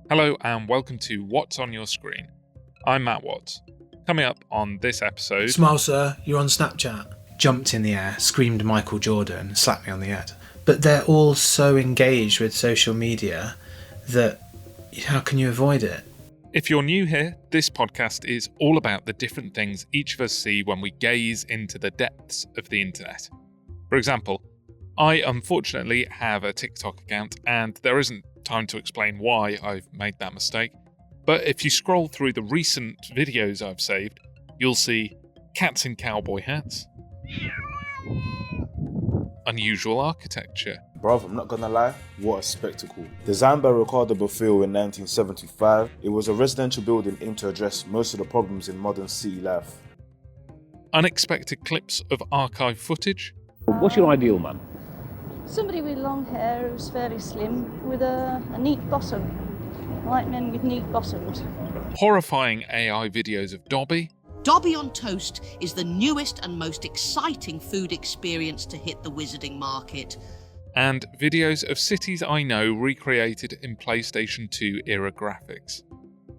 Hello and welcome to What's on Your Screen. I'm Matt Watts. Coming up on this episode... Smile, sir, you're on Snapchat. Jumped in the air, screamed Michael Jordan, slapped me on the head. But they're all so engaged with social media that how can you avoid it? If you're new here, this podcast is all about the different things each of us see when we gaze into the depths of the internet. For example, I unfortunately have a TikTok account and there isn't time to explain why I've made that mistake. But if you scroll through the recent videos I've saved, you'll see cats in cowboy hats, unusual architecture. Bruv, I'm not gonna lie, what a spectacle. Designed by Ricardo Bofill in 1975, it was a residential building aimed to address most of the problems in modern city life. Unexpected clips of archive footage. What's your ideal man? Somebody with long hair who's fairly slim, with a neat bottom. I like men with neat bottoms. Horrifying AI videos of Dobby. Dobby on toast is the newest and most exciting food experience to hit the wizarding market. And videos of cities I know recreated in PlayStation 2 era graphics.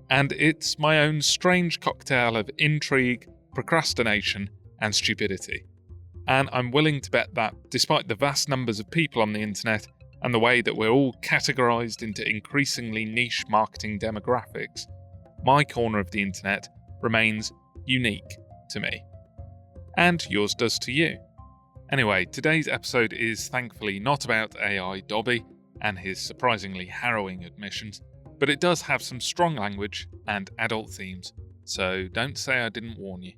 And it's my own strange cocktail of intrigue, procrastination, and stupidity. And I'm willing to bet that, despite the vast numbers of people on the internet and the way that we're all categorised into increasingly niche marketing demographics, my corner of the internet remains unique to me. And yours does to you. Anyway, today's episode is thankfully not about AI Dobby and his surprisingly harrowing admissions, but it does have some strong language and adult themes, so don't say I didn't warn you.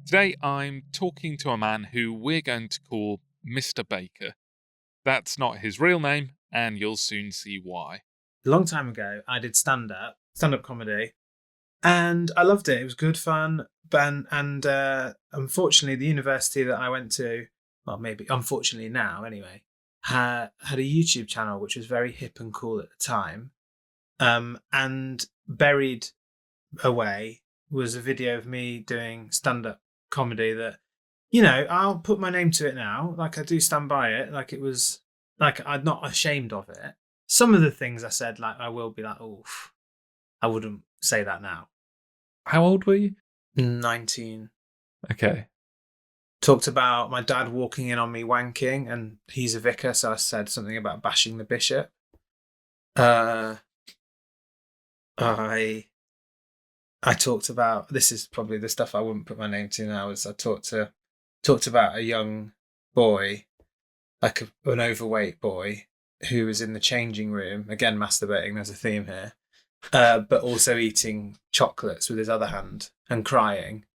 Today I'm talking to a man who we're going to call Mr. Baker. That's not his real name, and you'll soon see why. A long time ago, I did stand-up comedy, and I loved it. It was good fun, and unfortunately, the university that I went to, well, maybe unfortunately now anyway, had a YouTube channel which was very hip and cool at the time, and buried away was a video of me doing stand-up comedy that, you know, I'll put my name to it now. Like, I do stand by it. Like, it was, like, I'm not ashamed of it. Some of the things I said, like, I will be like, oof, I wouldn't say that now. How old were you? 19. Okay. Talked about my dad walking in on me wanking, and he's a vicar, so I said something about bashing the bishop. I talked about, this is probably the stuff I wouldn't put my name to now, is I talked about a young boy, like an overweight boy, who was in the changing room, again masturbating, there's a theme here, but also eating chocolates with his other hand and crying,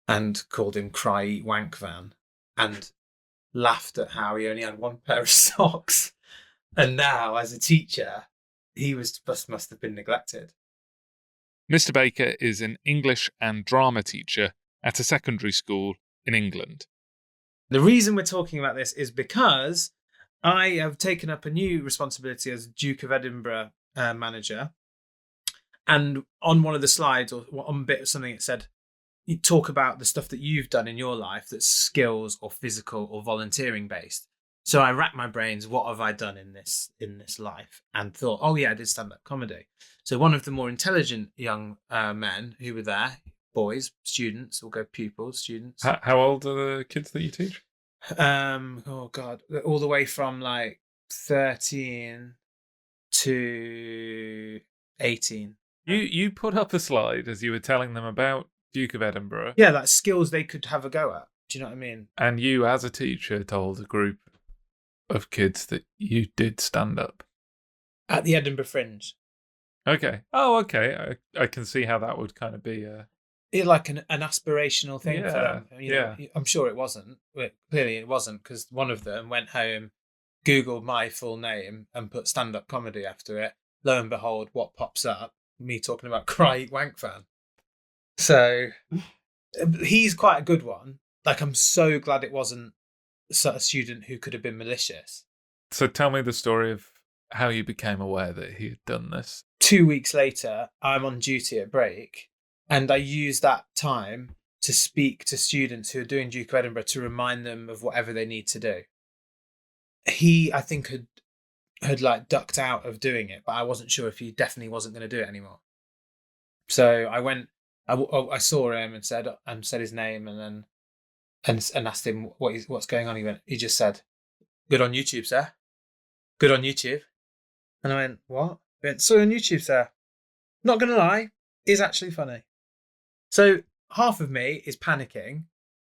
and called him Cry Eat Wank Van, and laughed at how he only had one pair of socks. And now, as a teacher, he must have been neglected. Mr. Baker is an English and drama teacher at a secondary school in England. The reason we're talking about this is because I have taken up a new responsibility as Duke of Edinburgh manager. And on one of the slides, or on a bit of something, it said, you talk about the stuff that you've done in your life that's skills or physical or volunteering based. So I racked my brains, what have I done in this life? And thought, oh yeah, I did stand-up comedy. So one of the more intelligent young men who were there, boys, students, we'll go pupils, students. How old are the kids that you teach? Oh God, all the way from like 13 to 18. You put up a slide as you were telling them about Duke of Edinburgh. Yeah, like skills they could have a go at. Do you know what I mean? And you, as a teacher, told a group of kids that you did stand up. At the Edinburgh Fringe. Okay. Oh, okay. I can see how that would kind of be like an aspirational thing for them. You know, yeah. I'm sure it wasn't. Clearly it wasn't, because one of them went home, Googled my full name and put stand-up comedy after it. Lo and behold, what pops up? Me talking about Cry Eat Wank Fan. So he's quite a good one. Like, I'm so glad it wasn't a student who could have been malicious. So tell me the story of how you became aware that he had done this. 2 weeks later, I'm on duty at break, And I used that time to speak to students who are doing Duke of Edinburgh to remind them of whatever they need to do. He, I think, had like ducked out of doing it, but I wasn't sure if he definitely wasn't going to do it anymore. So I went, I saw him and said his name, and then and asked him what's going on. He just said, "Good on YouTube, sir. Good on YouTube." And I went, "What?" He went, "Saw you on YouTube, sir. Not gonna lie, it's actually funny." So half of me is panicking.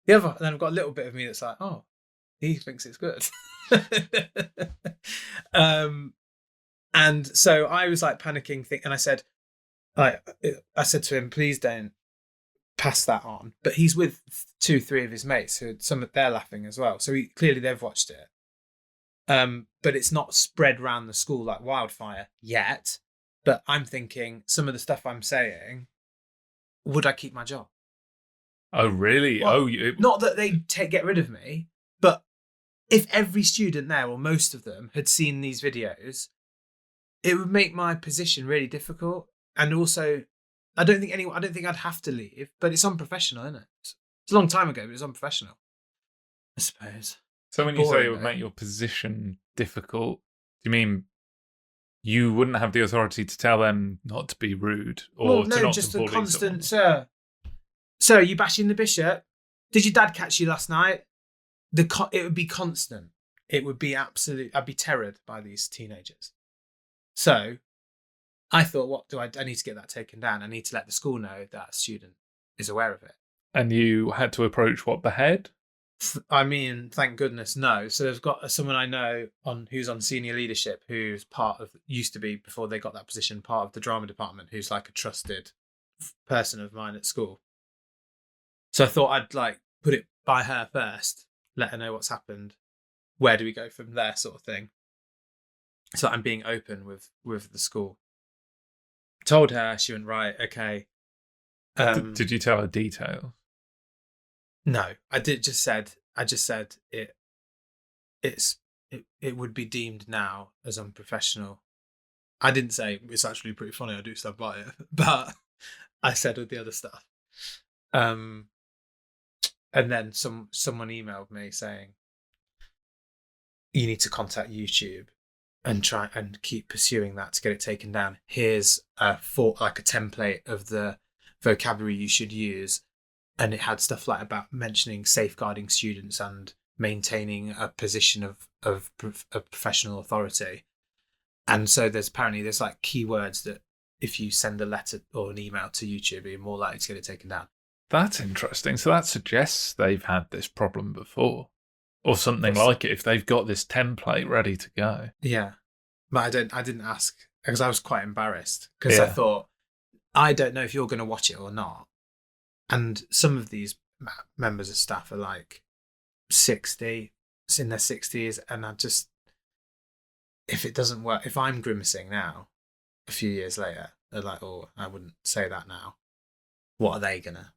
The other, then I've got a little bit of me that's like, "Oh, he thinks it's good." And so I was like panicking, and I said to him, "Please don't pass that on." But he's with 2-3 of his mates who they're laughing as well. So clearly they've watched it. But it's not spread around the school like wildfire yet. But I'm thinking some of the stuff I'm saying, would I keep my job? Oh, really? Well, not that they'd get rid of me, but if every student there, or most of them, had seen these videos, it would make my position really difficult. And also, I don't think I'd have to leave, but it's unprofessional, isn't it? It's a long time ago, but it's unprofessional, I suppose. So when you say it would make your position difficult, do you mean you wouldn't have the authority to tell them not to be rude, or to not just to bully a constant, someone? Sir, are you bashing the bishop? Did your dad catch you last night? It would be constant. It would be absolute. I'd be terrored by these teenagers. So I thought, I need to get that taken down. I need to let the school know that a student is aware of it. And you had to approach the head? I mean, thank goodness, no. So they've got someone I know who's on senior leadership, who's used to be, before they got that position, part of the drama department, who's like a trusted person of mine at school. So I thought I'd like put it by her first, let her know what's happened. Where do we go from there, sort of thing. So I'm being open with the school. Told her, she went, right, okay. Did you tell her details? No, I just said it would be deemed now as unprofessional. I didn't say it's actually pretty funny, I do stand by it, but I said all the other stuff. And then someone emailed me saying, you need to contact YouTube and try and keep pursuing that to get it taken down. Here's a template of the vocabulary you should use. And it had stuff like about mentioning safeguarding students and maintaining a position of professional authority. And so there's like keywords that if you send a letter or an email to YouTube, you're more likely to get it taken down. That's interesting. So that suggests they've had this problem before, or something like it, if they've got this template ready to go. Yeah. But I didn't ask because I was quite embarrassed because I thought, I don't know if you're going to watch it or not. And some of these members of staff are like 60, in their 60s. And if it doesn't work, if I'm grimacing now, a few years later, they're like, oh, I wouldn't say that now. What are they going to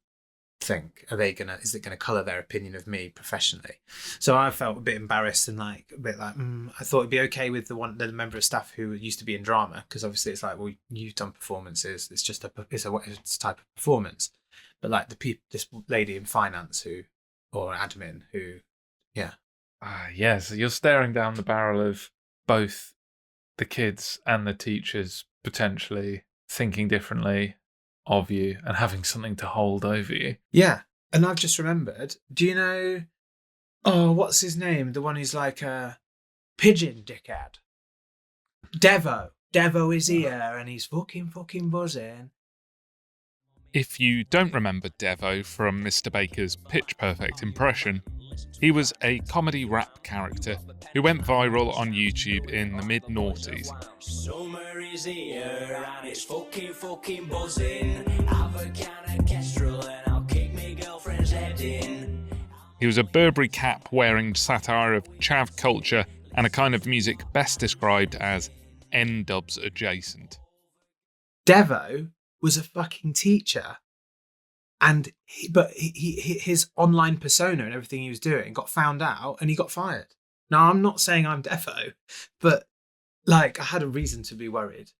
think? Is it going to colour their opinion of me professionally? So I felt a bit embarrassed and like a bit like, I thought it'd be okay with the member of staff who used to be in drama, because obviously it's like, well, you've done performances. It's just it's a type of performance. But like this lady in finance or admin who, yeah. So you're staring down the barrel of both the kids and the teachers potentially thinking differently of you and having something to hold over you. Yeah. And I've just remembered, do you know, what's his name? The one who's like a pigeon dickhead. Devvo. Devvo is here and he's fucking buzzing. If you don't remember Devvo from Mr. Baker's Pitch Perfect impression, he was a comedy rap character who went viral on YouTube in the mid-noughties. Summer is here and it's fucking buzzing. Have a can of Kestrel and I'll kick my girlfriend's head in. He was a Burberry cap wearing satire of chav culture and a kind of music best described as N-dubs adjacent. Devvo was a fucking teacher, and his online persona and everything he was doing got found out and he got fired. Now, I'm not saying I'm Devvo, but like I had a reason to be worried.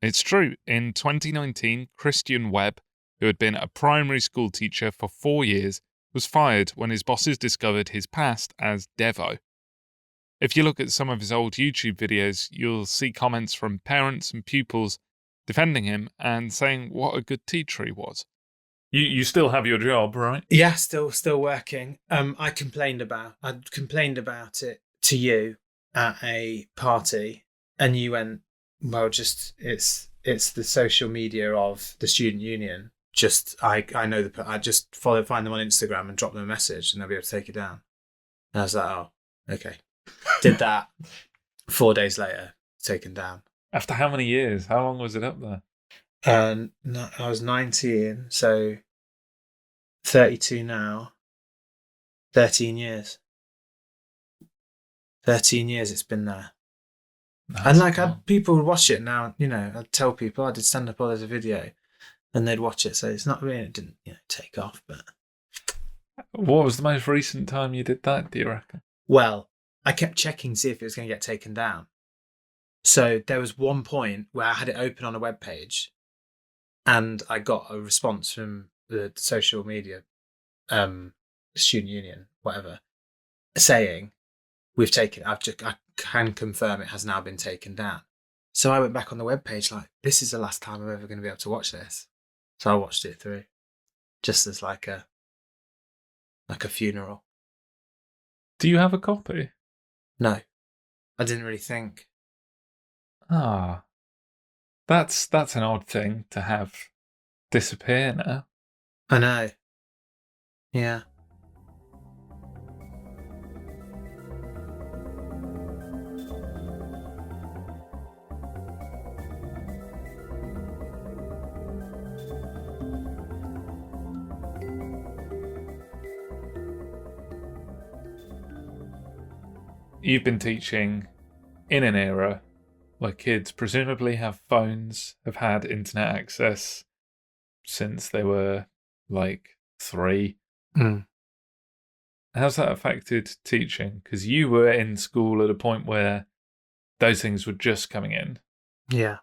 It's true. In 2019, Christian Webb, who had been a primary school teacher for 4 years, was fired when his bosses discovered his past as Devvo. If you look at some of his old YouTube videos, you'll see comments from parents and pupils defending him and saying what a good teacher he was. You still have your job, right? Yeah, still working. I complained about it to you at a party, and you went, well, just it's the social media of the student union. Just I know I just find them on Instagram and drop them a message, and they'll be able to take it down. And I was like, oh, okay. Did that. 4 days later, taken down. After how many years? How long was it up there? No, I was 19, so 32 now. 13 years. 13 years it's been there. And people would watch it now, I'd tell people I did stand up, there's a video, and they'd watch it. So it's not really, it didn't take off. But what was the most recent time you did that, do you reckon? Well, I kept checking to see if it was going to get taken down. So there was one point where I had it open on a web page, and I got a response from the social media, student union, whatever, saying, I can confirm it has now been taken down. So I went back on the webpage like, this is the last time I'm ever going to be able to watch this. So I watched it through, just as like a funeral. Do you have a copy? No, I didn't really think. Ah, that's an odd thing to have disappear now. I know. Yeah. You've been teaching in an era where kids presumably have phones, have had internet access since they were like 3. Mm. How's that affected teaching? Because you were in school at a point where those things were just coming in. Yeah.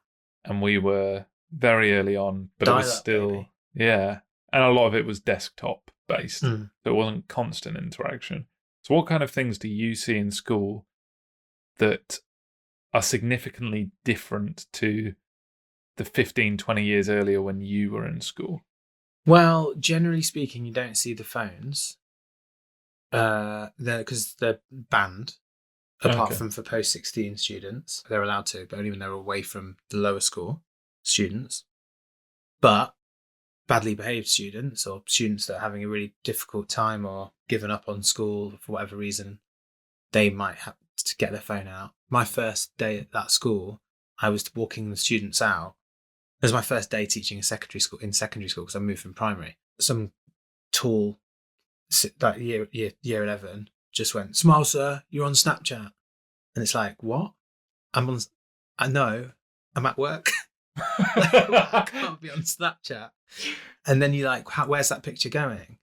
And we were very early on, but it was still, baby. Yeah. And a lot of it was desktop based. Mm. So it wasn't constant interaction. So what kind of things do you see in school that are significantly different to the 15, 20 years earlier when you were in school? Well, generally speaking, you don't see the phones because they're banned, apart from for post-16 students. They're allowed to, but only when they're away from the lower school students. But badly behaved students, or students that are having a really difficult time or given up on school for whatever reason, they might have to get their phone out. My first day at that school, I was walking the students out. It was my first day teaching in secondary school because I moved from primary. Some tall, like year 11, just went, "Smile, sir, you're on Snapchat." And it's like, what? I know, I'm at work. I can't be on Snapchat. And then you're like, where's that picture going?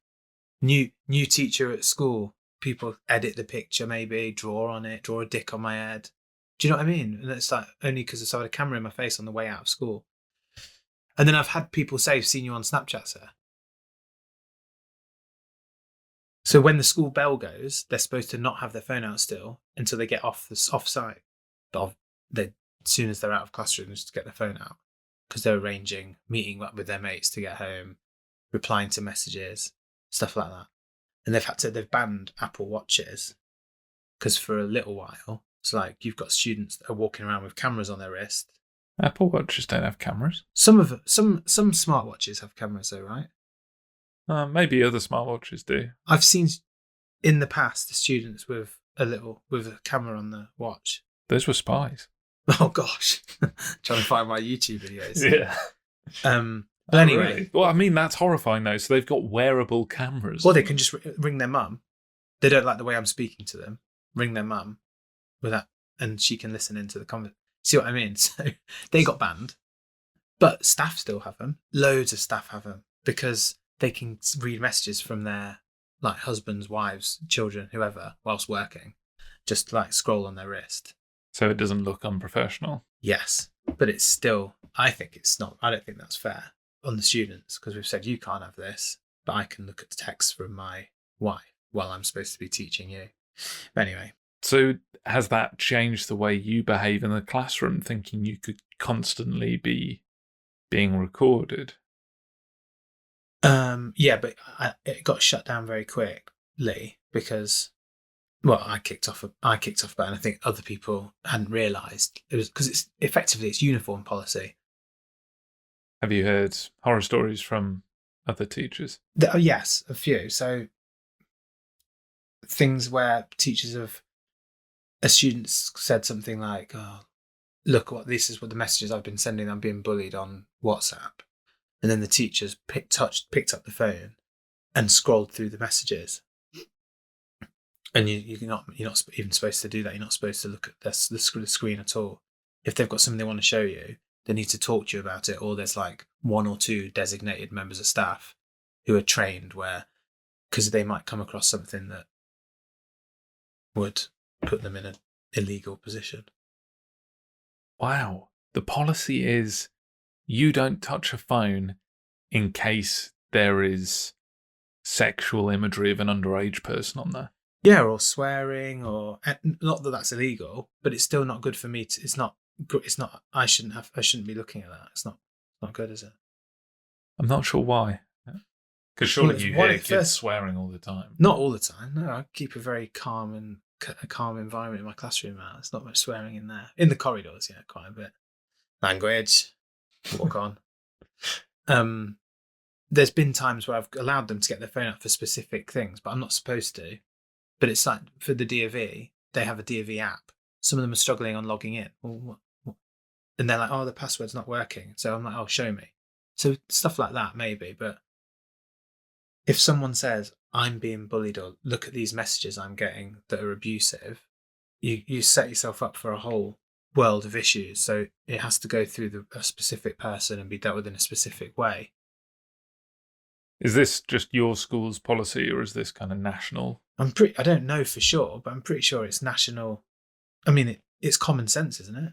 New teacher at school. People edit the picture, maybe draw on it, draw a dick on my head. Do you know what I mean? And it's like only because I had a camera in my face on the way out of school. And then I've had people say, "I've seen you on Snapchat, sir." So when the school bell goes, they're supposed to not have their phone out still until they get off site. But as soon as they're out of classrooms, to get their phone out because they're arranging, meeting up with their mates to get home, replying to messages, stuff like that. And they've banned Apple Watches because for a little while, it's like you've got students that are walking around with cameras on their wrist. Apple Watches don't have cameras. Some smartwatches have cameras though, right? Maybe other smartwatches do. I've seen in the past the students with a camera on the watch. Those were spies. Oh gosh, trying to find my YouTube videos. Yeah. But anyway, really? Well, I mean that's horrifying though. So they've got wearable cameras. Or they can just ring their mum. They don't like the way I'm speaking to them. Ring their mum with that, and she can listen into the conversation. See what I mean? So they got banned, but staff still have them. Loads of staff have them because they can read messages from their like husbands, wives, children, whoever, whilst working. Just like scroll on their wrist. So it doesn't look unprofessional. Yes, but it's still. I think it's not. I don't think that's fair. on the students, because we've said you can't have this, but I can look at the text from my wife while I'm supposed to be teaching you. But anyway. So has that changed the way you behave in the classroom, thinking you could constantly be being recorded? Yeah, but it got shut down very quickly because, well, I kicked off about it, and I think other people hadn't realised it was because it's uniform policy. Have you heard horror stories from other teachers? Yes, a few. So things where a student said something like, "Oh, look this is what the messages I've been sending. I'm being bullied on WhatsApp," and then the teachers picked up the phone and scrolled through the messages. And you're not even supposed to do that. You're not supposed to look at the screen at all. If they've got something they want to show you, they need to talk to you about it. Or there's like 1 or 2 designated members of staff who are trained because they might come across something that would put them in an illegal position. Wow. The policy is you don't touch a phone in case there is sexual imagery of an underage person on there. Yeah, or swearing, or not that that's illegal, but it's still not good for me. It's not. I shouldn't be looking at that. It's not good, is it? I'm not sure why. Because surely you hear kids swearing all the time. Not all the time. No, I keep a very calm environment in my classroom now. There's not much swearing in there. In the corridors, yeah, quite a bit. Language. Walk on. There's been times where I've allowed them to get their phone out for specific things, but I'm not supposed to. But it's like for the DOV, they have a DOV app. Some of them are struggling on logging in. Well, what? And they're like, oh, the password's not working. So I'm like, oh, show me. So stuff like that, maybe. But if someone says, I'm being bullied, or look at these messages I'm getting that are abusive, you set yourself up for a whole world of issues. So it has to go through a specific person and be dealt with in a specific way. Is this just your school's policy, or is this kind of national? I don't know for sure, but I'm pretty sure it's national. I mean, it's common sense, isn't it?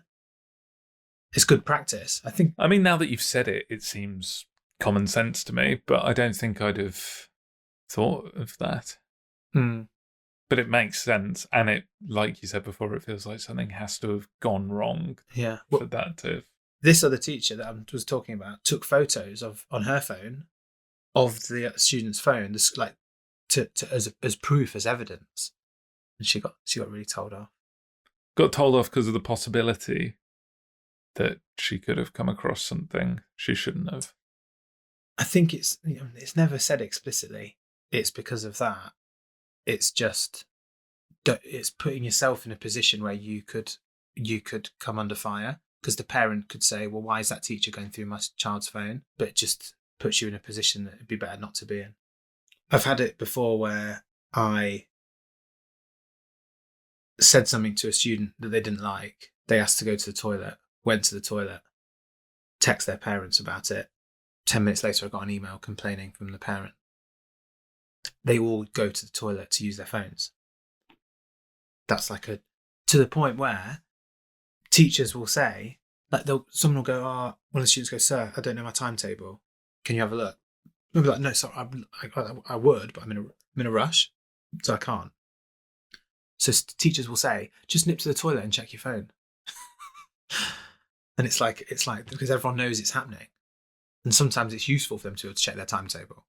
It's good practice, I think. I mean, now that you've said it, it seems common sense to me, but I don't think I'd have thought of that. But it makes sense, and it, like you said before, it feels like something has to have gone wrong. Yeah, for that to. This other teacher that I was talking about took photos on her phone of the student's phone, like as proof, as evidence, and she got really told off. Got told off because of the possibility that she could have come across something she shouldn't have. I think it's never said explicitly. It's because of that. It's just it's putting yourself in a position where you could come under fire, because the parent could say, well, why is that teacher going through my child's phone? But it just puts you in a position that it'd be better not to be in. I've had it before where I said something to a student that they didn't like. They asked to go to the toilet, went to the toilet, text their parents about it. 10 minutes later, I got an email complaining from the parent. They all go to the toilet to use their phones. That's to the point where teachers will say, someone will go, one of the students goes, sir, I don't know my timetable. Can you have a look? I'll be like, no, sorry, I would, but I'm in a rush, so I can't. So teachers will say, just nip to the toilet and check your phone. And it's like because everyone knows it's happening, and sometimes it's useful for them to check their timetable,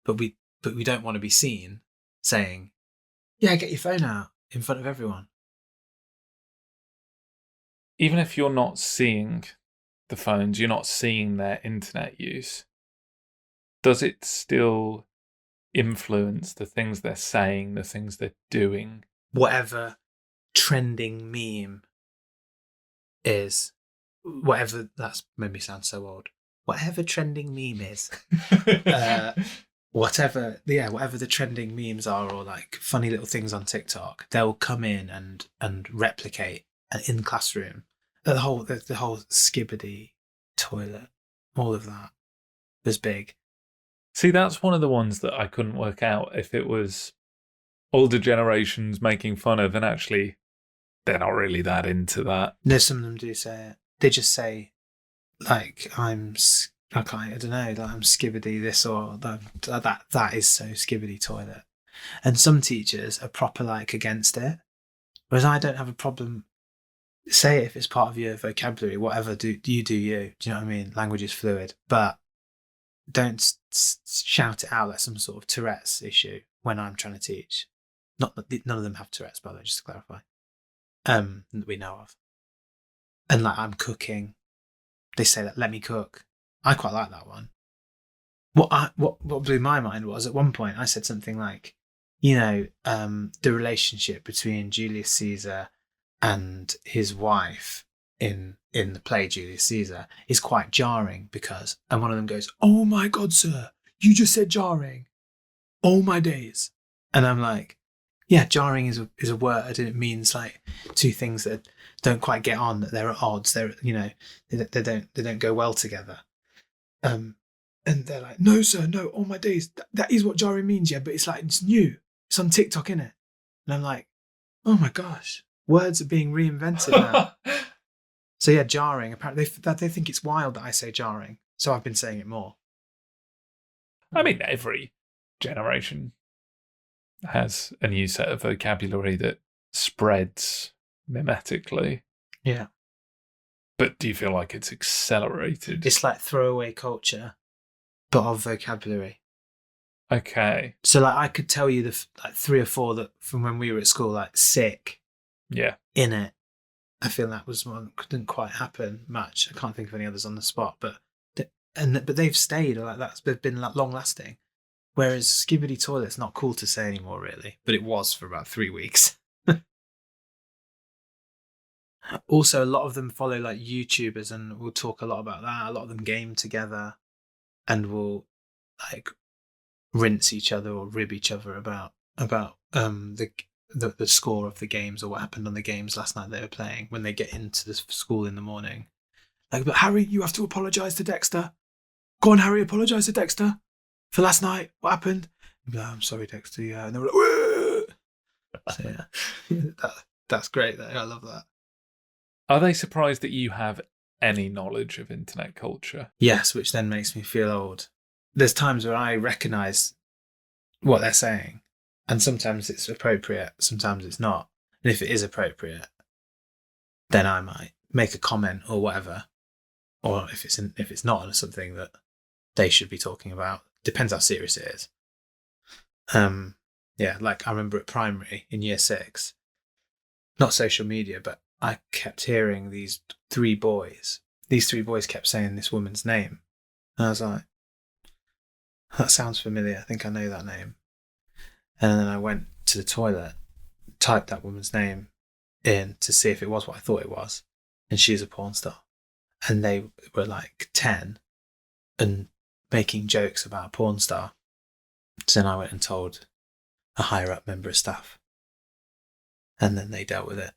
but we don't want to be seen saying, yeah, get your phone out in front of everyone. Even if you're not seeing the phones, you're not seeing their internet use, does it still influence the things they're saying, the things they're doing? Whatever trending meme is, that's made me sound so old. Whatever trending meme is, whatever the trending memes are, or like funny little things on TikTok, they'll come in and replicate in the classroom. The whole skibbity toilet, all of that was big. See, that's one of the ones that I couldn't work out if it was older generations making fun of, and actually they're not really that into that. No, some of them do say it. They just say, like, I'm I don't know, like I'm skibbity this or that. That is so skibbity toilet. And some teachers are proper like against it, whereas I don't have a problem. Say it if it's part of your vocabulary, whatever. Do you do you? Do you know what I mean? Language is fluid, but don't shout it out like some sort of Tourette's issue when I'm trying to teach. Not that none of them have Tourette's, by the way, just to clarify. That we know of. And like I'm cooking, they say that, let me cook. I quite like that one. What blew my mind was at one point I said something like, the relationship between Julius Caesar and his wife in the play Julius Caesar is quite jarring because, and one of them goes, "Oh my God, sir, you just said jarring. Oh my days." And I'm like, yeah, jarring is a word, and it means like two things that don't quite get on, that they're at odds. They're they don't go well together. And they're like, "No, sir, no. Oh my days, that is what jarring means, yeah. But it's like it's new. It's on TikTok, innit?" And I'm like, oh my gosh, words are being reinvented now. So yeah, jarring. Apparently, they think it's wild that I say jarring. So I've been saying it more. I mean, every generation has a new set of vocabulary that spreads mimetically. Yeah. But do you feel like it's accelerated? It's like throwaway culture, but of vocabulary. Okay. So like I could tell you the like 3 or 4 that from when we were at school, like sick. Yeah. In it. I feel that was one that didn't quite happen much. I can't think of any others on the spot, but they've stayed, or like they've been long lasting. Whereas skibbity toilet's not cool to say anymore, really. But it was for about 3 weeks. Also, a lot of them follow like YouTubers, and we'll talk a lot about that. A lot of them game together, and will like rinse each other or rib each other about the score of the games or what happened on the games last night they were playing when they get into the school in the morning. Like, "But Harry, you have to apologise to Dexter. Go on, Harry, apologise to Dexter for last night. What happened?" And be like, "I'm sorry, Dexter." Yeah, and they were like, "Whoa!" So yeah, that's great. I love that. Are they surprised that you have any knowledge of internet culture? Yes, which then makes me feel old. There's times where I recognise what they're saying, and sometimes it's appropriate, sometimes it's not. And if it is appropriate, then I might make a comment or whatever. Or if it's not on something that they should be talking about, depends how serious it is. Yeah, like I remember at primary in year 6, not social media, but I kept hearing these 3 boys. These 3 boys kept saying this woman's name. And I was like, that sounds familiar. I think I know that name. And then I went to the toilet, typed that woman's name in to see if it was what I thought it was. And she's a porn star. And they were like 10 and making jokes about a porn star. So then I went and told a higher up member of staff. And then they dealt with it.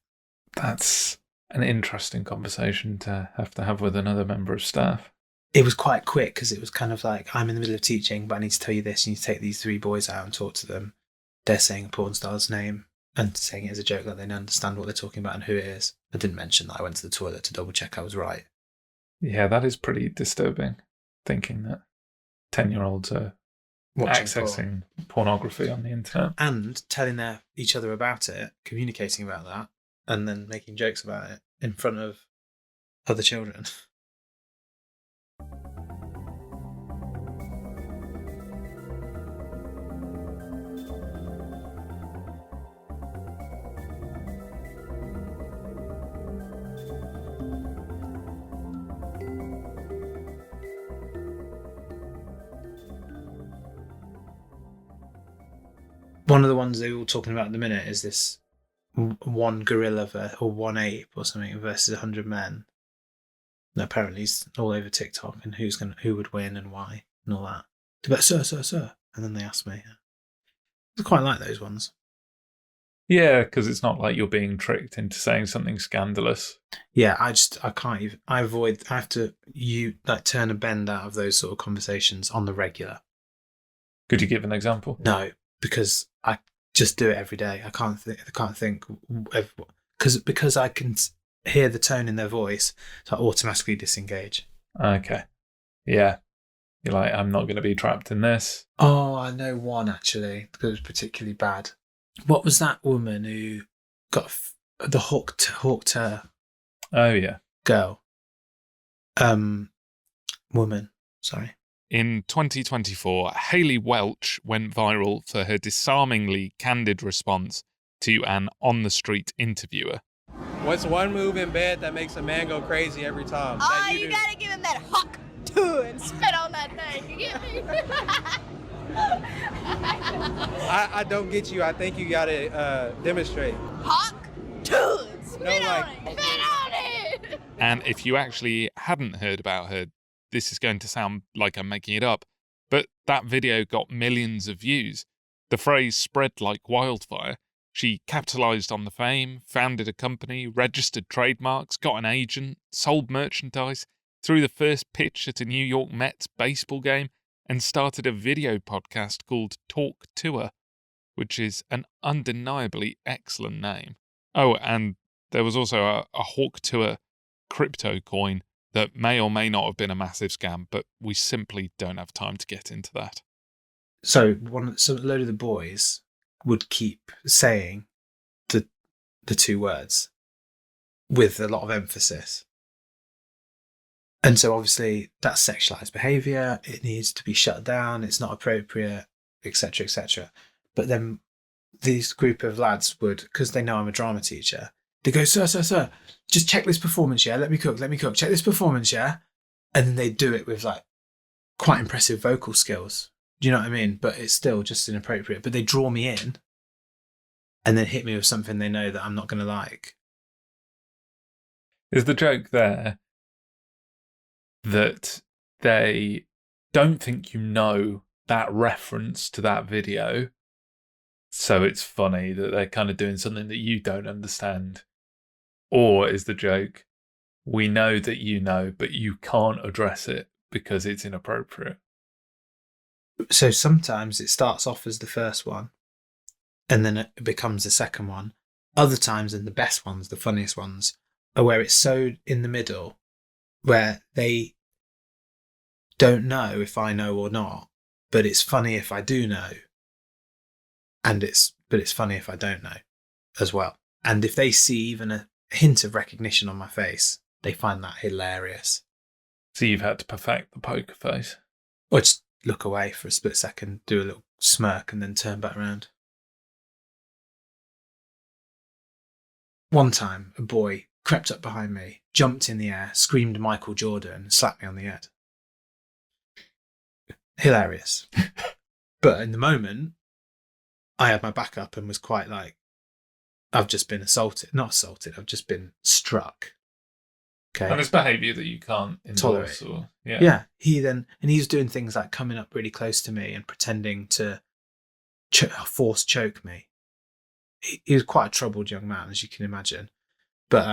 That's an interesting conversation to have with another member of staff. It was quite quick because it was kind of like, I'm in the middle of teaching, but I need to tell you this. You need to take these 3 boys out and talk to them. They're saying a porn star's name and saying it as a joke, like they don't understand what they're talking about and who it is. I didn't mention that I went to the toilet to double check I was right. Yeah, that is pretty disturbing, thinking that 10-year-olds are accessing pornography on the internet. And telling each other about it, communicating about that, and then making jokes about it in front of other children. One of the ones they were all talking about at the minute is this one gorilla or one ape or something versus 100 men. And apparently it's all over TikTok and who would win and why and all that. But sir. And then they asked me. I quite like those ones. Yeah, because it's not like you're being tricked into saying something scandalous. Yeah, I can't even, I have to turn a bend out of those sort of conversations on the regular. Could you give an example? No, because I just do it every day. I can't think because I can hear the tone in their voice, so I automatically disengage. Okay. Yeah. You're like, I'm not going to be trapped in this. Oh, I know one actually that was particularly bad. What was that woman who got the hooked her Oh, yeah. girl? Woman, sorry. In 2024, Hayley Welch went viral for her disarmingly candid response to an on-the-street interviewer. What's one move in bed that makes a man go crazy every time? Oh, you gotta give him that hawk to and spit on that thing. You get me? I don't get you. I think you gotta demonstrate. Hawk to and spit No, on it. Spit on it. And if you actually hadn't heard about her, this is going to sound like I'm making it up, but that video got millions of views. The phrase spread like wildfire. She capitalized on the fame, founded a company, registered trademarks, got an agent, sold merchandise, threw the first pitch at a New York Mets baseball game, and started a video podcast called Talk Tuah, which is an undeniably excellent name. Oh, and there was also a Hawk Tuah crypto coin that may or may not have been a massive scam, but we simply don't have time to get into that. So a load of the boys would keep saying the two words with a lot of emphasis. And so obviously that's sexualized behavior. It needs to be shut down. It's not appropriate, etc., etc. But then these group of lads would, because they know I'm a drama teacher, they go, sir, just check this performance, yeah? Let me cook. Check this performance, yeah? And then they do it with like quite impressive vocal skills. Do you know what I mean? But it's still just inappropriate. But they draw me in and then hit me with something they know that I'm not going to like. Is the joke there that they don't think you know that reference to that video, so it's funny that they're kind of doing something that you don't understand? Or is the joke, we know that you know, but you can't address it because it's inappropriate? So sometimes it starts off as the first one and then it becomes the second one. Other times, and the best ones, the funniest ones, are where it's so in the middle where they don't know if I know or not, but it's funny if I do know. But it's funny if I don't know as well. And if they see even a hint of recognition on my face, they find that hilarious. So you've had to perfect the poker face? Or just look away for a split second, do a little smirk, and then turn back around. One time, a boy crept up behind me, jumped in the air, screamed Michael Jordan, and slapped me on the head. Hilarious. But in the moment, I had my back up and was quite like, I've just been assaulted. Not assaulted, I've just been struck. Okay. And it's behaviour that you can't endorse. Tolerate. Yeah. He was doing things like coming up really close to me and pretending to force choke me. He was quite a troubled young man, as you can imagine. But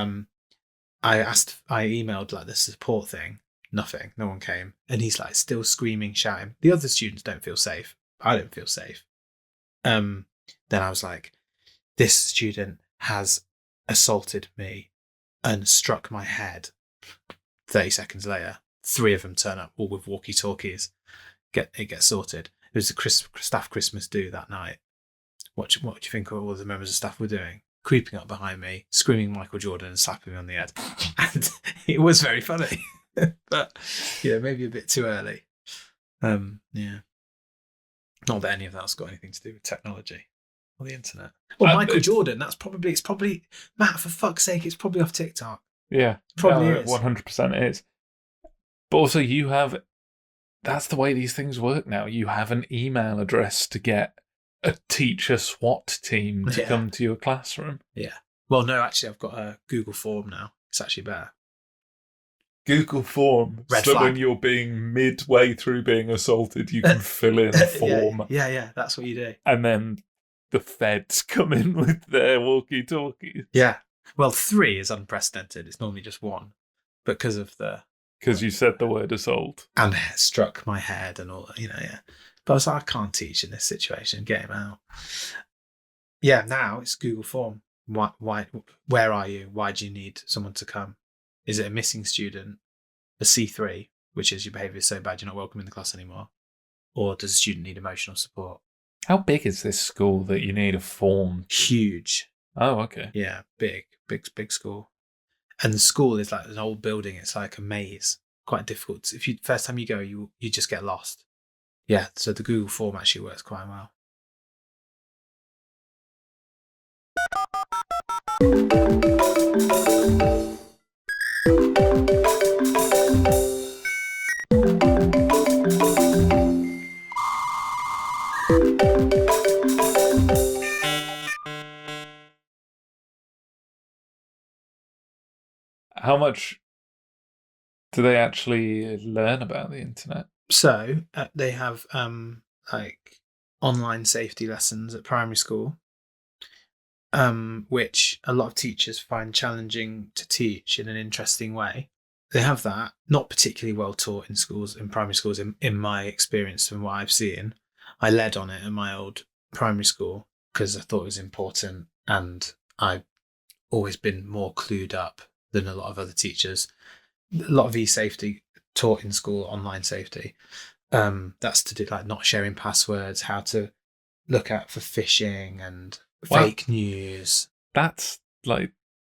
I emailed like the support thing. Nothing. No one came. And he's like still screaming, shouting. The other students don't feel safe. I don't feel safe. Then I was like, this student has assaulted me and struck my head. 30 seconds later, 3 of them turn up, all with walkie-talkies. It gets sorted. It was a staff Christmas do that night. What do you think all the members of staff were doing? Creeping up behind me, screaming Michael Jordan and slapping me on the head. And it was very funny. But, maybe a bit too early. Yeah. Not that any of that's got anything to do with technology or the internet. Well, Michael Jordan, it's probably, Matt, for fuck's sake, it's probably off TikTok. Yeah. Probably is. 100% is. But also that's the way these things work now. You have an email address to get a teacher SWAT team to come to your classroom. Yeah. Well, no, actually, I've got a Google form now. It's actually better. Google form. Red so flag. when you're being midway through being assaulted, you can fill in a form. Yeah, that's what you do. And then the feds come in with their walkie-talkies. Yeah. Well, 3 is unprecedented. It's normally just 1. But Because you said the word assault. And it struck my head and all that, yeah. But I was like, I can't teach in this situation. Get him out. Yeah, now it's Google form. Why? Where are you? Why do you need someone to come? Is it a missing student? A C3? which is your behaviour is so bad you're not welcome in the class anymore? Or does a student need emotional support? How big is this school that you need a form? Huge. Oh, okay. Yeah, big school. And the school is like an old building. It's like a maze. Quite difficult. If you first time you go, you just get lost. Yeah, so the Google form actually works quite well. How much do they actually learn about the internet? So they have like online safety lessons at primary school, which a lot of teachers find challenging to teach in an interesting way. They have that, not particularly well taught in schools, in primary schools, in my experience from what I've seen. I led on it in my old primary school because I thought it was important, and I've always been more clued up than a lot of other teachers. A lot of e-safety taught in school, online safety. That's to do like not sharing passwords, how to look out for phishing and fake news. That's like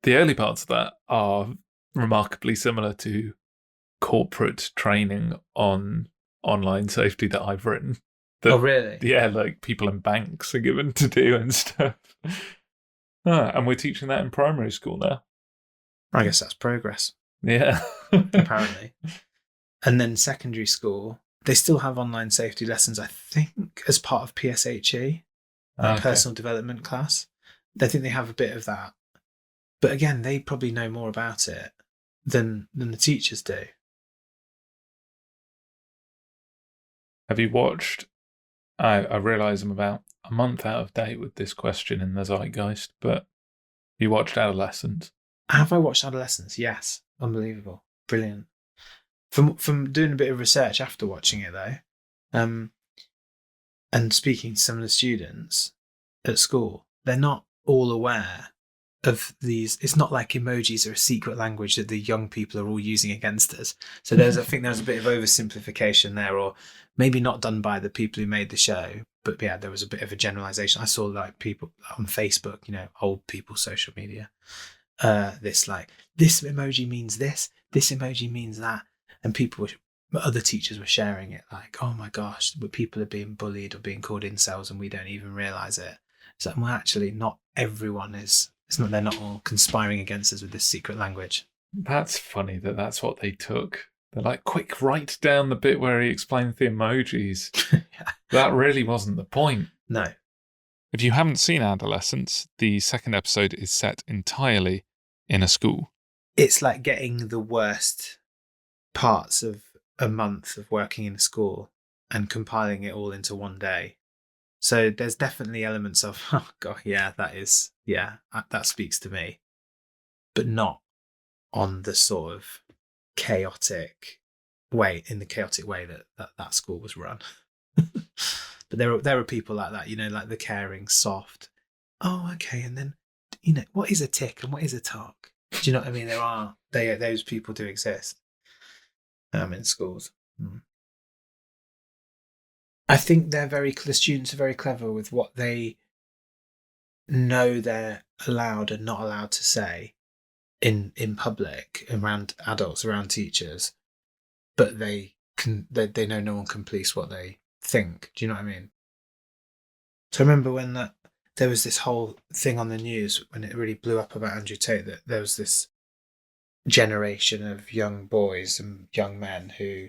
the early parts of that are remarkably similar to corporate training on online safety that I've written. Oh, really? Yeah, like people in banks are given to do and stuff. And we're teaching that in primary school now. I guess that's progress. Yeah. Apparently. And then secondary school, they still have online safety lessons, I think, as part of PSHE, personal development class. I think they have a bit of that. But again, they probably know more about it than the teachers do. Have you watched... I realise I'm about a month out of date with this question in the zeitgeist, but you watched Adolescence? Have I watched Adolescence? Yes. Unbelievable. Brilliant. From doing a bit of research after watching it, though, and speaking to some of the students at school, they're not all aware of these. It's not like emojis are a secret language that the young people are all using against us. So I think there's a bit of oversimplification there, or maybe not done by the people who made the show. But yeah, there was a bit of a generalization. I saw like people on Facebook, old people social media. This emoji means this emoji means that. And other teachers were sharing it like, oh my gosh, but people are being bullied or being called incels and we don't even realise it. So, well, actually, not everyone is. They're not all conspiring against us with this secret language. That's funny that's what they took. They're like, quick, write down the bit where he explains the emojis. Yeah. That really wasn't the point. No. If you haven't seen Adolescence, the second episode is set entirely in a school. It's like getting the worst parts of a month of working in a school and compiling it all into one day. So there's definitely elements of, oh God, that speaks to me, but not on the sort of chaotic way, that school was run. But there are people like that, like the caring, soft, oh, okay, and then, what is a tick and what is a talk? Do you know what I mean? Those people do exist in schools. I think the students are very clever with what they know they're allowed and not allowed to say in public, around adults, around teachers, but they know no one can police what they think. Do you know what I mean? So I remember when there was this whole thing on the news when it really blew up about Andrew Tate, that there was this generation of young boys and young men who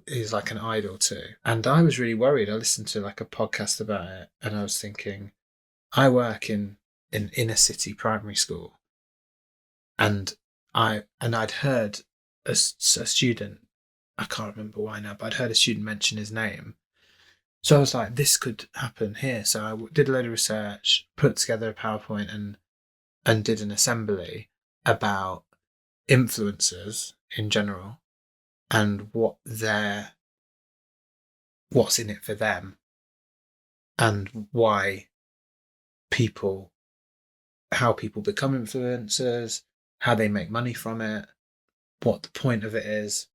is like an idol to. And I was really worried. I listened to like a podcast about it and I was thinking, I work in an inner city primary school, and I'd heard a student, I can't remember why now, but I'd heard a student mention his name. So I was like, this could happen here. So I did a load of research, put together a PowerPoint and did an assembly about influencers in general and what's in it for them, and how people become influencers, how they make money from it, what the point of it is.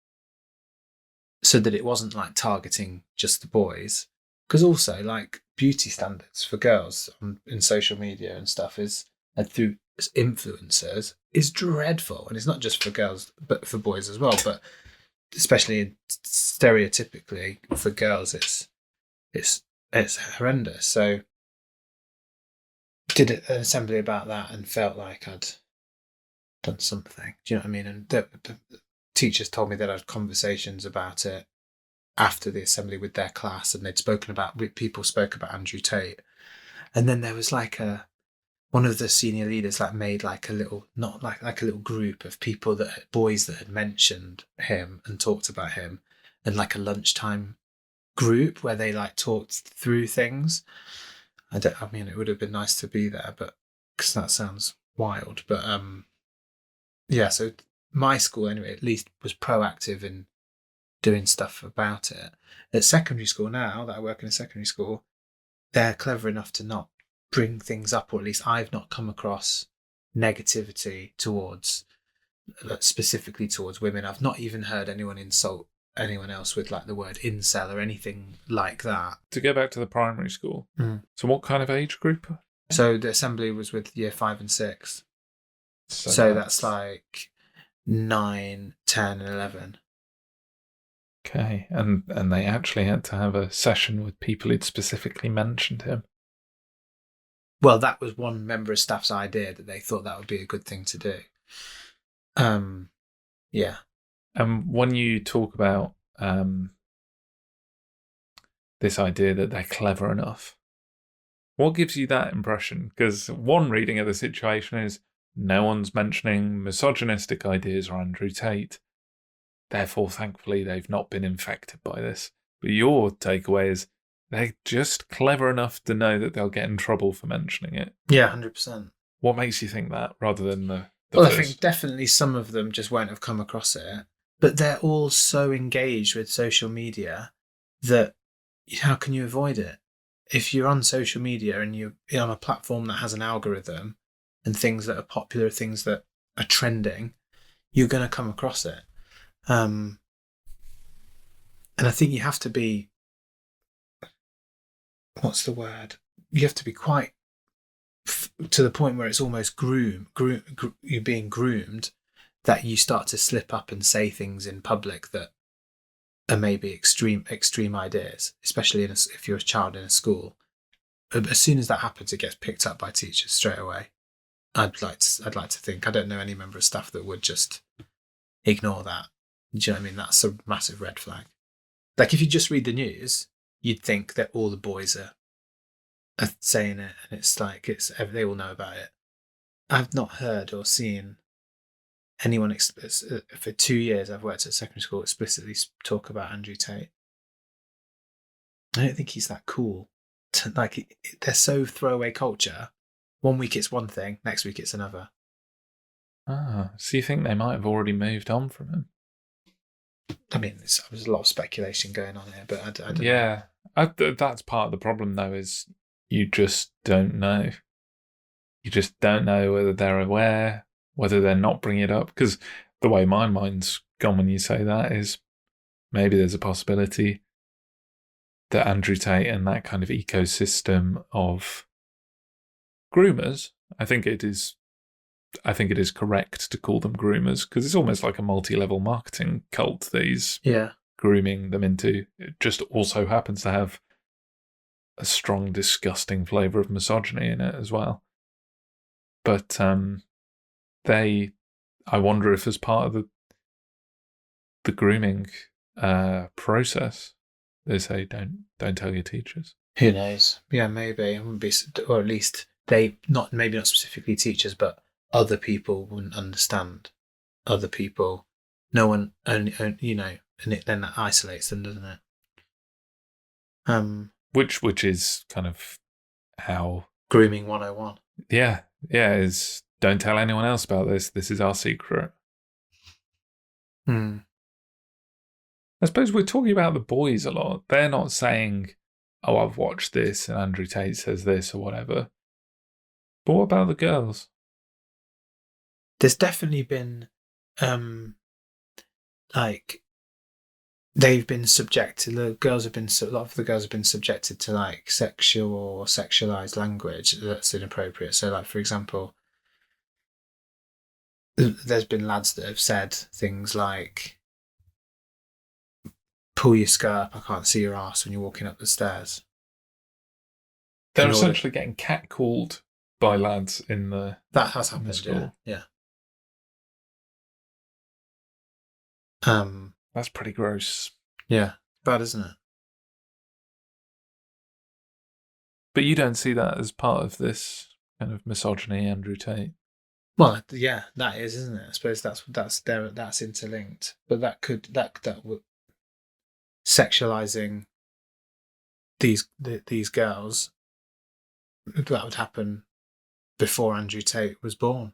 so that it wasn't like targeting just the boys. Because also, like, beauty standards for girls in social media and stuff and through influencers is dreadful. And it's not just for girls, but for boys as well. But especially stereotypically for girls, it's horrendous. So did an assembly about that and felt like I'd done something. Do you know what I mean? And the teachers told me that I had conversations about it after the assembly with their class, and people spoke about Andrew Tate. And then there was like one of the senior leaders like made like a little, not like a little group of boys that had mentioned him and talked about him, and like a lunchtime group where they like talked through things. I mean, it would have been nice to be there, but because that sounds wild. But yeah, so my school anyway, at least, was proactive in doing stuff about it. At secondary school now, that I work in a secondary school, they're clever enough to not bring things up, or at least I've not come across negativity specifically towards women. I've not even heard anyone insult anyone else with like the word incel or anything like that. To go back to the primary school, so what kind of age group? So the assembly was with year 5 and 6. So that's like 9, 10 and 11. Okay, and they actually had to have a session with people who'd specifically mentioned him. Well, that was one member of staff's idea, that they thought that would be a good thing to do. Yeah. And when you talk about this idea that they're clever enough, what gives you that impression? Because one reading of the situation is no one's mentioning misogynistic ideas or Andrew Tate. Therefore, thankfully, they've not been infected by this. But your takeaway is they're just clever enough to know that they'll get in trouble for mentioning it. Yeah, 100%. What makes you think that, rather than the well, first? I think definitely some of them just won't have come across it. But they're all so engaged with social media that how can you avoid it? If you're on social media and you're on a platform that has an algorithm and things that are popular, things that are trending, you're going to come across it. And I think you have to be, what's the word? You have to be quite to the point where it's almost you're being groomed, that you start to slip up and say things in public that are maybe extreme ideas, especially if you're a child in a school. As soon as that happens, it gets picked up by teachers straight away. I'd like to think, I don't know any member of staff that would just ignore that. Do you know what I mean? That's a massive red flag. Like if you just read the news, you'd think that all the boys are saying it, and it's like they all know about it. I've not heard or seen anyone for 2 years I've worked at secondary school explicitly talk about Andrew Tate. I don't think he's that cool. Like they're so throwaway culture. 1 week it's one thing, next week it's another. So you think they might have already moved on from him? I mean, there's a lot of speculation going on here, but I don't know. Yeah, that's part of the problem, though, is you just don't know. You just don't know whether they're aware, whether they're not bringing it up. Because the way my mind's gone when you say that is maybe there's a possibility that Andrew Tate and that kind of ecosystem of groomers, I think it is correct to call them groomers, because it's almost like a multi-level marketing cult that he's grooming them into. It just also happens to have a strong, disgusting flavour of misogyny in it as well. But I wonder if as part of the grooming process, they say don't tell your teachers. Who knows? Yeah, maybe. It wouldn't be, or at least maybe not specifically teachers, but other people wouldn't understand. Other people, no one, only you know, and then that isolates them, doesn't it? Which is kind of how grooming 101. Yeah, is don't tell anyone else about this. This is our secret. I suppose we're talking about the boys a lot. They're not saying, "Oh, I've watched this and Andrew Tate says this" or whatever. But what about the girls? There's definitely been, like, they've been subjected. A lot of the girls have been subjected to like sexual or sexualized language that's inappropriate. So, like for example, there's been lads that have said things like, "Pull your skirt up, I can't see your ass" when you're walking up the stairs. They're essentially getting catcalled by lads in the That has happened. school. Yeah. That's pretty gross. Yeah. Bad, isn't it? But you don't see that as part of this kind of misogyny, Andrew Tate. Well, yeah, that is, isn't it? I suppose that's interlinked. But that would sexualizing these girls, that would happen before Andrew Tate was born.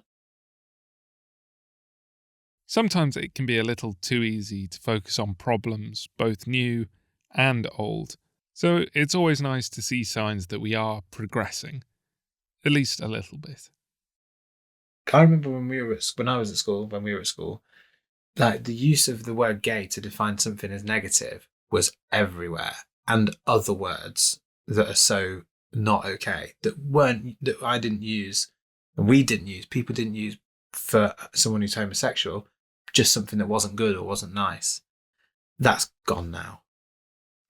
Sometimes it can be a little too easy to focus on problems, both new and old. So it's always nice to see signs that we are progressing, at least a little bit. I remember when we were at school, like the use of the word gay to define something as negative was everywhere, and other words that are so not okay that I didn't use, and people didn't use for someone who's homosexual, just something that wasn't good or wasn't nice. That's gone now.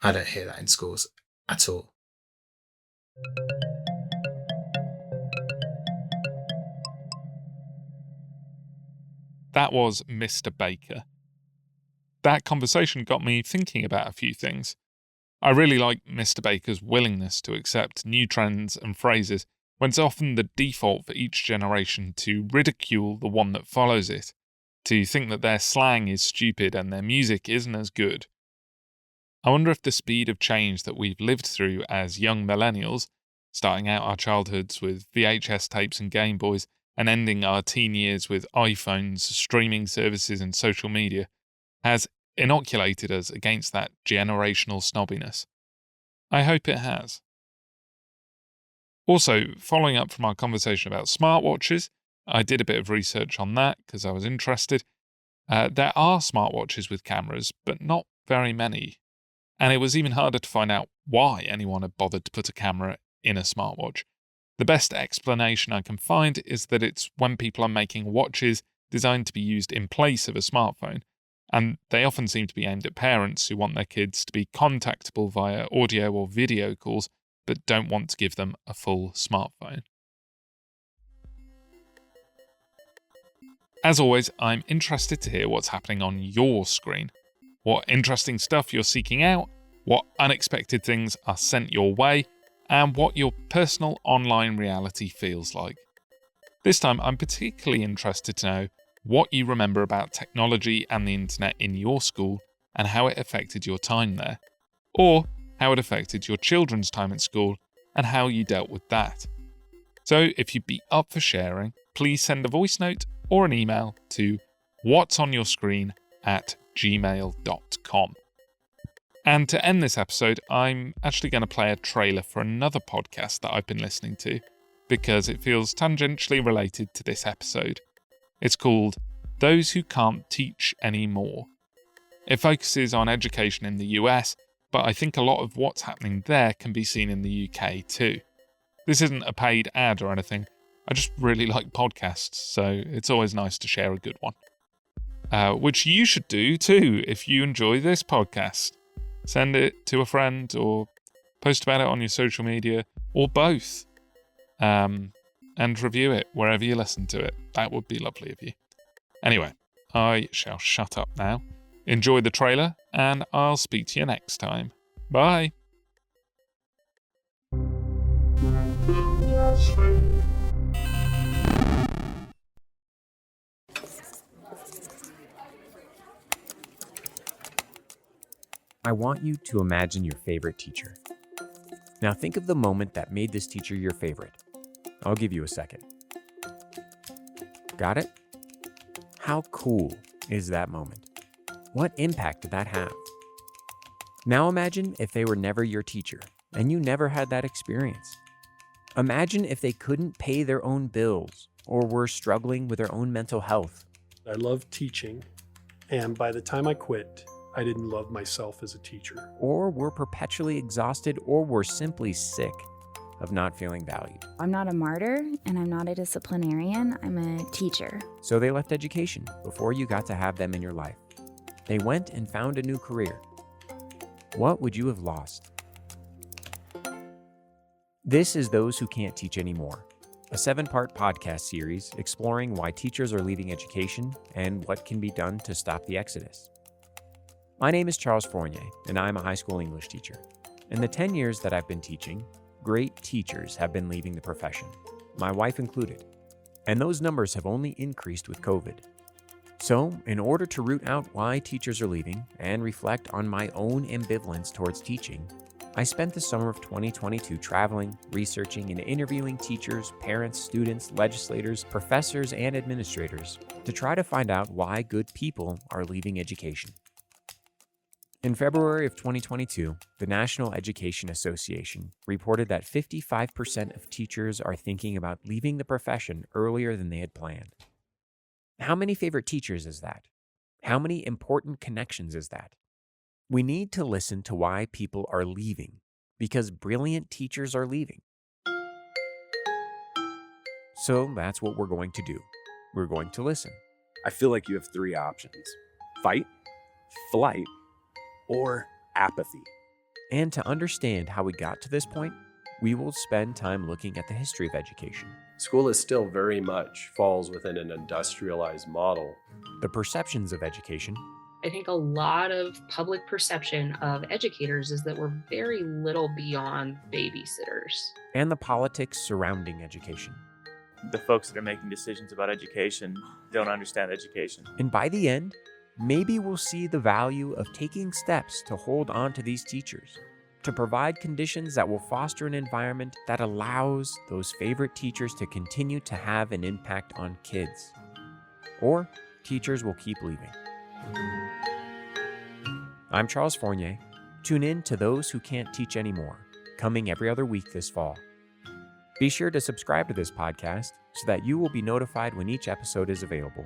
I don't hear that in schools at all. That was Mr. Baker. That conversation got me thinking about a few things. I really like Mr. Baker's willingness to accept new trends and phrases when it's often the default for each generation to ridicule the one that follows it, to think that their slang is stupid and their music isn't as good. I wonder if the speed of change that we've lived through as young millennials, starting out our childhoods with VHS tapes and Game Boys, and ending our teen years with iPhones, streaming services and social media, has inoculated us against that generational snobbiness. I hope it has. Also, following up from our conversation about smartwatches, I did a bit of research on that because I was interested. There are smartwatches with cameras, but not very many. And it was even harder to find out why anyone had bothered to put a camera in a smartwatch. The best explanation I can find is that it's when people are making watches designed to be used in place of a smartphone, and they often seem to be aimed at parents who want their kids to be contactable via audio or video calls, but don't want to give them a full smartphone. As always, I'm interested to hear what's happening on your screen. What interesting stuff you're seeking out, what unexpected things are sent your way, and what your personal online reality feels like. This time, I'm particularly interested to know what you remember about technology and the internet in your school and how it affected your time there, or how it affected your children's time at school and how you dealt with that. So if you'd be up for sharing, please send a voice note or an email to whatsonyourscreen@gmail.com. And to end this episode, I'm actually going to play a trailer for another podcast that I've been listening to because it feels tangentially related to this episode. It's called Those Who Can't Teach Anymore. It focuses on education in the US, but I think a lot of what's happening there can be seen in the UK too. This isn't a paid ad or anything. I just really like podcasts, so it's always nice to share a good one. Which you should do too if you enjoy this podcast. Send it to a friend or post about it on your social media or both. And review it wherever you listen to it. That would be lovely of you. Anyway, I shall shut up now. Enjoy the trailer, and I'll speak to you next time. Bye. I want you to imagine your favorite teacher. Now think of the moment that made this teacher your favorite. I'll give you a second. Got it? How cool is that moment? What impact did that have? Now imagine if they were never your teacher and you never had that experience. Imagine if they couldn't pay their own bills or were struggling with their own mental health. I loved teaching, and by the time I quit, I didn't love myself as a teacher. or were perpetually exhausted, or were simply sick of not feeling valued. I'm not a martyr and I'm not a disciplinarian. I'm a teacher. So they left education before you got to have them in your life. They went and found a new career. What would you have lost? This is Those Who Can't Teach Anymore, a 7-part podcast series exploring why teachers are leaving education and what can be done to stop the exodus. My name is Charles Fournier, and I'm a high school English teacher. In the 10 years that I've been teaching, great teachers have been leaving the profession, my wife included. And those numbers have only increased with COVID. So, in order to root out why teachers are leaving and reflect on my own ambivalence towards teaching, I spent the summer of 2022 traveling, researching, and interviewing teachers, parents, students, legislators, professors, and administrators to try to find out why good people are leaving education. In February of 2022, the National Education Association reported that 55% of teachers are thinking about leaving the profession earlier than they had planned. How many favorite teachers is that? How many important connections is that? We need to listen to why people are leaving, because brilliant teachers are leaving. So that's what we're going to do. We're going to listen. I feel like you have 3 options: fight, flight, or apathy. And to understand how we got to this point, we will spend time looking at the history of education. School is still very much falls within an industrialized model. The perceptions of education. I think a lot of public perception of educators is that we're very little beyond babysitters. And the politics surrounding education. The folks that are making decisions about education don't understand education. And by the end, maybe we'll see the value of taking steps to hold on to these teachers, to provide conditions that will foster an environment that allows those favorite teachers to continue to have an impact on kids. Or teachers will keep leaving. I'm Charles Fournier. Tune in to Those Who Can't Teach Anymore, coming every other week this fall. Be sure to subscribe to this podcast so that you will be notified when each episode is available.